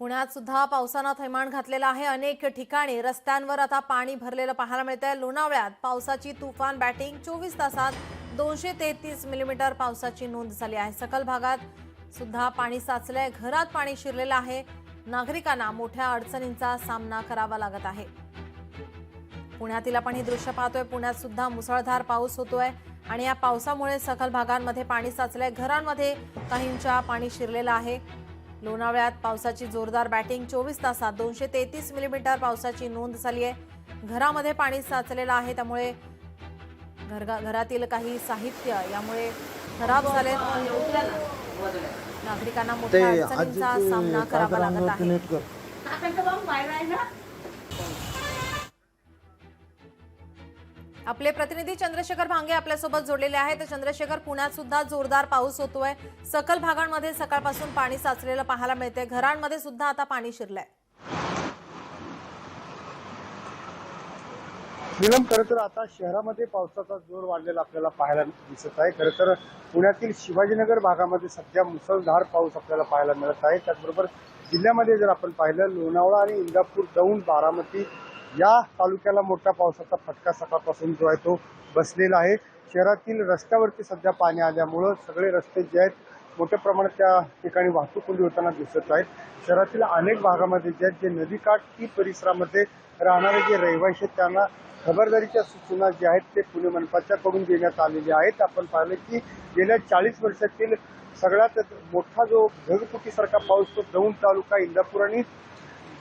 पुण्यात सुद्धा पावसानं थैमान घातलेलं आहे। अनेक ठिकाणी रस्त्यांवर आता पाणी भरलेलं पाहायला मिळतंय। लोणावळ्यात पावसाची तुफान बॅटिंग 24 तासात 233 मिलीमीटर पावसाची नोंद झाली आहे। सखल भागात सुद्धा पाणी साचलंय, घरात पाणी शिरलेलं आहे। नागरिकांना मोठ्या अडचणींचा सामना करावा लागत आहे। पुण्यातील आपण ही दृश्य पाहतोय। पुण्यात सुद्धा मुसळधार पाऊस होतोय आणि या पावसामुळे सखल भागांमध्ये पाणी साचलंय, घरांमध्ये काहींच्या पाणी शिरलेलं आहे। लोणावळ्यात पावसाची जोरदार बॅटिंग 24 तासात 233 मिलीमीटर पावसाची नोंद झाली आहे। घरामध्ये पाणी साचलेलं आहे, त्यामुळे घरातील काही साहित्य यामुळे खराब झाले। नागरिकांना मोठ्या अडचणींचा सामना करावा लागत आहे। आपले प्रतिनिधी चंद्रशेखर भांगे आपल्यासोबत जोडलेले आहेत। चंद्रशेखर, पुण्यात सुद्धा जोरदार पाऊस होतोय। सखल भागांमध्ये सकाळपासून पाणी साचलेलं पाहायला मिळते, घरांमध्ये सुद्धा आता पाणी शिरलंय। नीलम, खरं तर आता शहरामध्ये पावसाचा जोर वाढलेला आपल्याला पाहायला दिसत आहे। खरं तर पुण्यातील शिवाजीनगर भागामध्ये सध्या मुसळधार पाऊस आपल्याला पाहायला मिळत आहे। त्याचबरोबर जिल्ह्यामध्ये जर आपण पाहिलं, लोणावळा आणि इंदापूर, दौंड, बारामती या तालुक्याला मोठ्या पावसाचा फटका सकाळपासून जो आहे तो बसलेला आहे। शहरातील रस्त्यावरती सध्या पाणी आल्यामुळं सगळे रस्ते जे आहेत मोठ्या प्रमाणात त्या ठिकाणी वाहतूक कोंडी होताना दिसत आहेत। शहरातील अनेक भागामध्ये जे आहेत, जे नदीकाठी परिसरामध्ये राहणारे जे रहिवासी आहेत त्यांना खबरदारीच्या सूचना ज्या आहेत ते पुणे मनपाच्याकडून देण्यात आलेल्या आहेत। आपण पाहिलं की गेल्या 40 वर्षातील सगळ्यात मोठा जो ढगफुटीसारखा पाऊस तो दौंड तालुका, इंदापूर आणि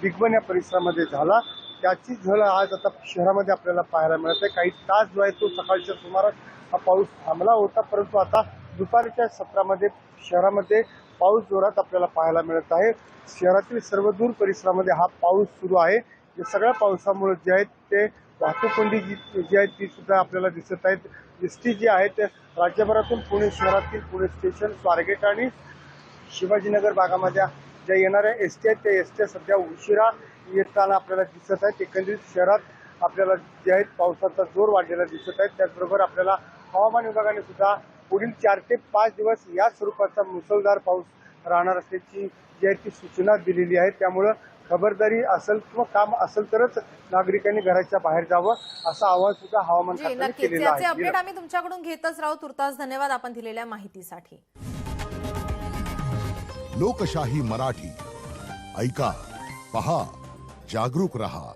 दिग्बन या परिसरामध्ये झाला, त्याची झळ आज आता शहरामध्ये आपल्याला पाहायला मिळत आहे। काही तास जो आहे तो सकाळच्या सुमारास हा पाऊस थांबला होता, परंतु आता दुपारच्या सत्रामध्ये शहरामध्ये पाऊस जोरात आपल्याला पाहायला मिळत आहे। शहरातील सर्वदूर परिसरामध्ये हा पाऊस सुरू आहे। या सगळ्या पावसामुळे जे आहेत ते वाहतूक कोंडी जी आहे ती सुद्धा आपल्याला दिसत आहेत। एसटी जी आहेत राज्यभरातून पुणे शहरातील पुणे स्टेशन, स्वारगेट आणि शिवाजीनगर भागामध्ये ज्या येणाऱ्या एसटी आहेत त्या एसट्या सध्या उशिरा येताना आपल्याला दिसत आहेत। एकंदरीत शहरात आपल्याला जे आहेत पावसाचा जोर वाढलेला दिसत आहे। त्याचबरोबर आपल्याला हवामान विभागाने सुद्धा पुढील 4 ते 5 दिवस या स्वरूपाचा मुसळधार पाऊस राहणार असल्याची जी आहे ती सूचना दिलेली आहे। त्यामुळं खबरदारी असेल किंवा काम असेल तरच नागरिकांनी घराच्या बाहेर जावं असं आवाहन सुद्धा हवामान खात्याने केलेलं आहे। अपडेट आम्ही तुमच्याकडून घेतच राहू। तुर्तास धन्यवाद आपण दिलेल्या माहितीसाठी। लोकशाही मराठी ऐका, पहा, जागरूक रहा।